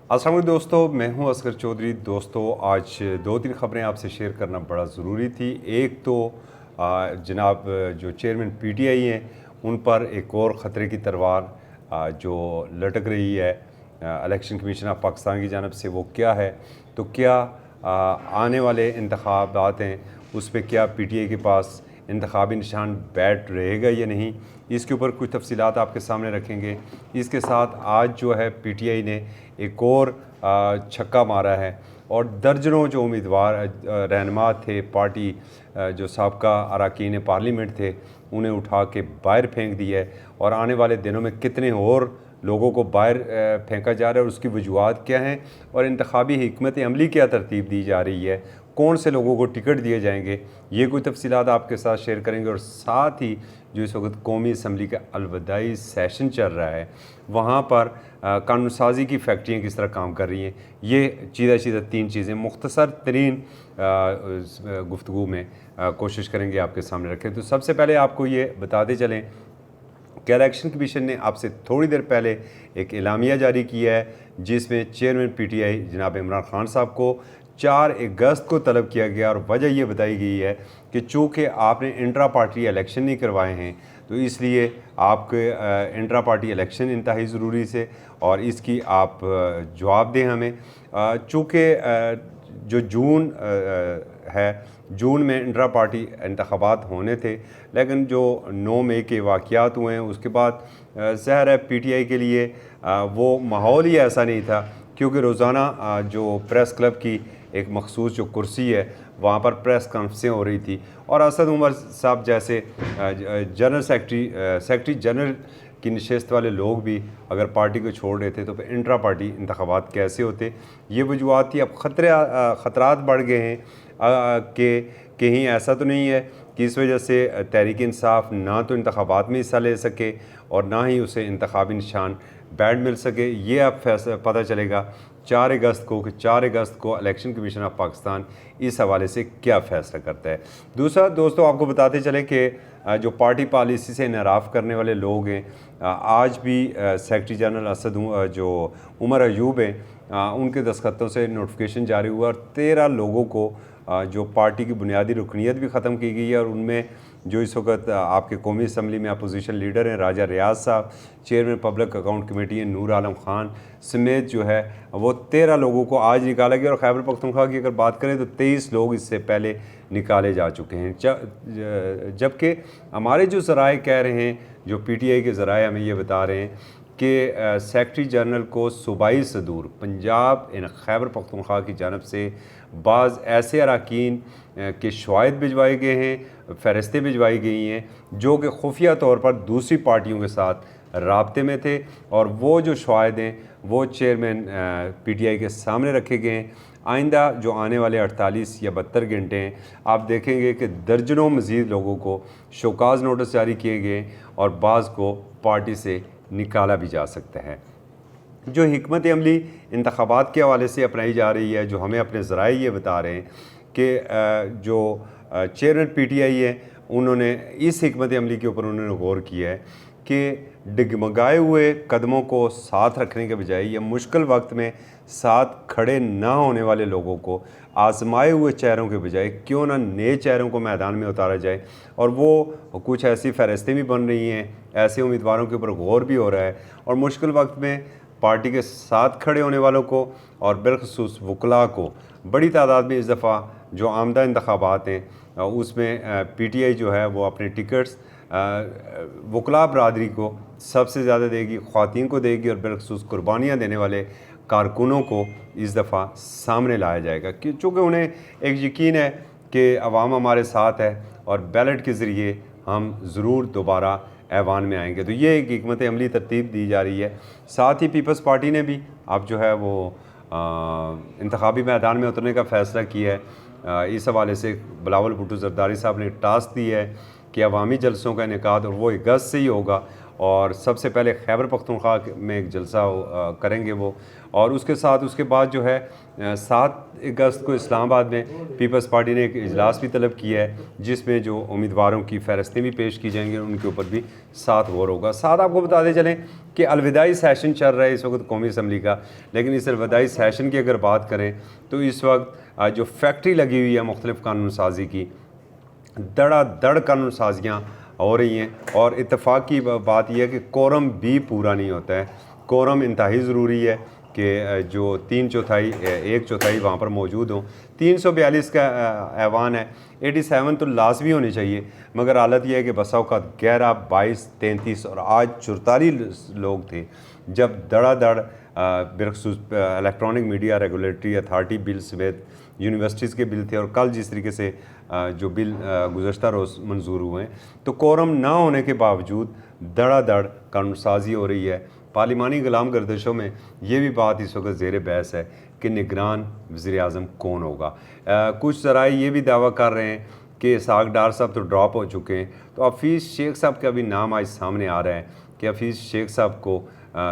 अस्सलाम वालेकुम दोस्तों, मैं हूं असगर चौधरी। दोस्तों, आज दो तीन ख़बरें आपसे शेयर करना बड़ा ज़रूरी थी। एक तो जनाब जो चेयरमैन पीटीआई हैं उन पर एक और ख़तरे की तलवार जो लटक रही है इलेक्शन कमीशन ऑफ पाकिस्तान की जानब से, वो क्या है? तो क्या आने वाले इंतखाबात हैं उस पर क्या पीटीआई के पास इंतखाबी निशान बैठ रहेगा या नहीं, इसके ऊपर कुछ तफसीलात आपके सामने रखेंगे। इसके साथ आज जो है पीटीआई ने एक और छक्का मारा है और दर्जनों जो उम्मीदवार रहनुमा थे पार्टी, जो साबका अरकान पार्लियामेंट थे, उन्हें उठा के बाहर फेंक दिया है। और आने वाले दिनों में कितने और लोगों को बाहर फेंका जा रहा है और उसकी वजूहत क्या हैं और इंतखाबी हिकमत अमली क्या तरतीब दी जा रही है, कौन से लोगों को टिकट दिए जाएंगे, ये कोई तफसीलात आपके साथ शेयर करेंगे। और साथ ही जो इस वक्त कौमी असम्बली का अलविदाई सेशन चल रहा है, वहाँ पर कानून साजी की फैक्ट्रियाँ किस तरह काम कर रही हैं, ये सीधा तीन चीज़ें मुख्तसर तरीन गुफ्तगू में कोशिश करेंगे आपके सामने रखें। तो सबसे पहले आपको ये बताते चलें कि इलेक्शन कमीशन ने आपसे थोड़ी देर पहले एक एलामिया जारी किया है, जिसमें चेयरमैन पीटीआई जनाब इमरान खान साहब को 4 अगस्त को तलब किया गया। और वजह यह बताई गई है कि चूँकि आपने इंट्रा पार्टी इलेक्शन नहीं करवाए हैं, तो इसलिए आपके इंट्रा पार्टी इलेक्शन इंतहाई ज़रूरी से और इसकी आप जवाब दें हमें। चूँकि जो जून है, जून में इंट्रा पार्टी इंतखाबात होने थे, लेकिन जो 9 मई के वाक़यात हुए हैं उसके बाद ज़ाहिर है पीटीआई के लिए वो माहौल ही ऐसा नहीं था, क्योंकि रोज़ाना जो प्रेस क्लब की एक मखसूस जो कुर्सी है वहाँ पर प्रेस कॉन्फ्रेंसें हो रही थी और असद उमर साहब जैसे जनरल सेक्रेटरी जनरल की नशस्त वाले लोग भी अगर पार्टी को छोड़ रहे थे तो फिर इंट्रा पार्टी इंतखाबात कैसे होते, ये वजूहत थी। अब ख़तरात बढ़ गए हैं कि कहीं ऐसा तो नहीं है कि इस वजह से तहरीक इंसाफ ना तो इंतखाबात में हिस्सा ले सके और ना ही उसे इंतखाबी निशान बैठ मिल सके। ये अब फैसला पता चलेगा 4 अगस्त को कि 4 अगस्त को इलेक्शन कमीशन ऑफ पाकिस्तान इस हवाले से क्या फ़ैसला करता है। दूसरा दोस्तों, आपको बताते चले कि जो पार्टी पॉलिसी से इनराफ़ करने वाले लोग हैं, आज भी सेक्रेटरी जनरल असद जो उमर अयूब हैं, उनके दस्तखतों से नोटिफिकेशन जारी हुआ और 13 लोगों को जो पार्टी की बुनियादी रुकनीत भी ख़त्म की गई है। और उनमें जो इस वक्त आपके कौमी असम्बली में अपोजिशन लीडर हैं राजा रियाज साहब, चेयरमैन पब्लिक अकाउंट कमेटी हैं नूर आलम ख़ान समेत जो है वो 13 लोगों को आज निकाला गया। और खैबर पख्तूनख्वा की अगर बात करें तो 23 लोग इससे पहले निकाले जा चुके हैं। जबकि हमारे जो ज़राए कह रहे हैं, जो पीटीआई के ज़राए हमें ये बता रहे हैं कि सेक्रेटरी जनरल को सूबाई सदूर पंजाब इन खैबर पख्तूनख्वा की जानब से बाज़ ऐसे अरकान के शवाहिद भिजवाए गए हैं, फ़हरिस्तें भिजवाई गई हैं जो कि खुफिया तौर पर दूसरी पार्टियों के साथ राब्ते में थे। और वो जो शवाहिद हैं वो चेयरमैन पीटीआई के सामने रखे गए हैं। आइंदा जो आने वाले 48 या 72 घंटे हैं, आप देखेंगे कि दर्जनों मज़ीद लोगों को शोकाज़ नोटिस जारी किए गए और बाज़ को पार्टी से निकाला भी जा सकता है। जो हिकमत अमली इंतखाबात के हवाले से अपनाई जा रही है, जो हमें अपने ज़राए ये बता रहे हैं कि जो चेयरमैन पीटीआई है उन्होंने इस हिकमत अमली के ऊपर उन्होंने गौर किया है कि डगमगाए हुए कदमों को साथ रखने के बजाय या मुश्किल वक्त में साथ खड़े ना होने वाले लोगों को आजमाए हुए चेहरों के बजाय क्यों ना नए चेहरों को मैदान में उतारा जाए। और वो कुछ ऐसी फ़हरिस्तें भी बन रही हैं, ऐसे उम्मीदवारों के ऊपर गौर भी हो रहा है और मुश्किल वक्त में पार्टी के साथ खड़े होने वालों को और बिलखसूस वकला को बड़ी तादाद में इस दफ़ा जो आमदा इंतखाबात हैं उसमें पीटीआई जो है वो अपने टिकट्स वकला बरदरी को सबसे ज़्यादा देगी, ख़वातीन को देगी और बिलखसूस कुर्बानियाँ देने वाले कारकुनों को इस दफ़ा सामने लाया जाएगा, कि चूँकि उन्हें एक यकीन है कि अवाम हमारे साथ है और बैलेट के ज़रिए हम ज़रूर दोबारा ऐवान में आएंगे। तो ये एक हिकमत अमली तरतीब दी जा रही है। साथ ही पीपल्स पार्टी ने भी अब जो है वो इंतखाबी मैदान में उतरने का फ़ैसला किया है। इस हवाले से बिलावल भुट्टो ज़रदारी साहब ने टास्क दी है कि अवामी जलसों का इनेकाद और वो अगस्त से ही होगा और सबसे पहले खैबर पख्तूनख्वा में एक जलसा करेंगे वो। और उसके साथ उसके बाद जो है 7 अगस्त को इस्लामाबाद में पीपल्स पार्टी ने एक इजलास भी तलब किया है, जिसमें जो उम्मीदवारों की फ़हरिस्तें भी पेश की जाएंगी, उनके ऊपर भी साथ गौर होगा। साथ आपको बताते चलें कि अलविदाई सेशन चल रहा है इस वक्त कौमी असम्बली का, लेकिन इस अलविदाई सेशन की अगर बात करें तो इस वक्त जो फैक्ट्री लगी हुई है मुख्तलिफ़ कानून साजी की, धड़ाधड़ कानून साजियाँ हो रही हैं। और इत्तेफाक की बात यह है कि कोरम भी पूरा नहीं होता है। कोरम इंतहाई ज़रूरी है कि जो 3/4 1/4 वहाँ पर मौजूद हों। 342 का ऐवान है, 87 तो लाजमी होने चाहिए, मगर हालत यह है कि बसा औक़ात 11, 22, 33 और आज 44 लोग थे जब धड़ाधड़ बिलखसूस electronic media regulatory authority bill समेत यूनिवर्सिटीज़ के बिल थे, और कल जिस तरीके से जो बिल गुज़श्ता रोज़ मंजूर हुए हैं, तो कोरम ना होने के बावजूद धड़ाधड़ कानून साजी हो रही है। पार्लिमानी गुलाम गर्दिशों में ये भी बात इस वक्त ज़ेर बहस है कि निगरान वज़ीर-ए-आज़म कौन होगा। कुछ ज़राए ये भी दावा कर रहे हैं कि इसहाक डार साहब तो ड्रॉप हो चुके हैं, तो हफीज़ शेख साहब का भी नाम आज सामने आ रहा है कि हफीज़ शेख साहब को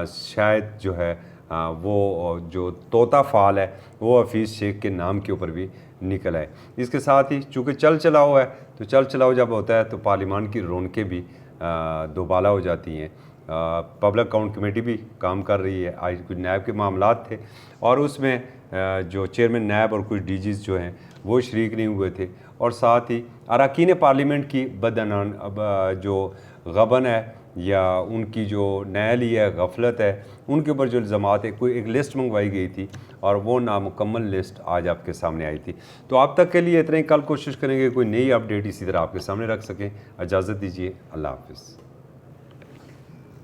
शायद जो है वो जो तोता फाल है वो हफीज़ शेख के नाम के ऊपर भी निकल आए। इसके साथ ही चूँकि चल चलाओ है, तो चल चलाओ जब होता है तो पार्लियामान की रौनकें भी दोबाला हो जाती हैं। पब्लिक अकाउंट कमेटी भी काम कर रही है। आज कुछ नैब के मामलात थे और उसमें जो चेयरमैन नैब और कुछ डीजीज़ जो हैं वो शरीक नहीं हुए थे, और साथ ही अरकान पार्लियामेंट की बदअनान जो गबन है या उनकी जो नैली है, गफलत है, उनके ऊपर जो इल्ज़ामात है, कोई एक लिस्ट मंगवाई गई थी और वो नामुकम्मल लिस्ट आज आपके सामने आई थी। तो आप तक के लिए इतना ही, कल कोशिश करेंगे कोई नई अपडेट इसी तरह आपके सामने रख सकें। इजाज़त दीजिए, अल्लाह हाफ़िज़।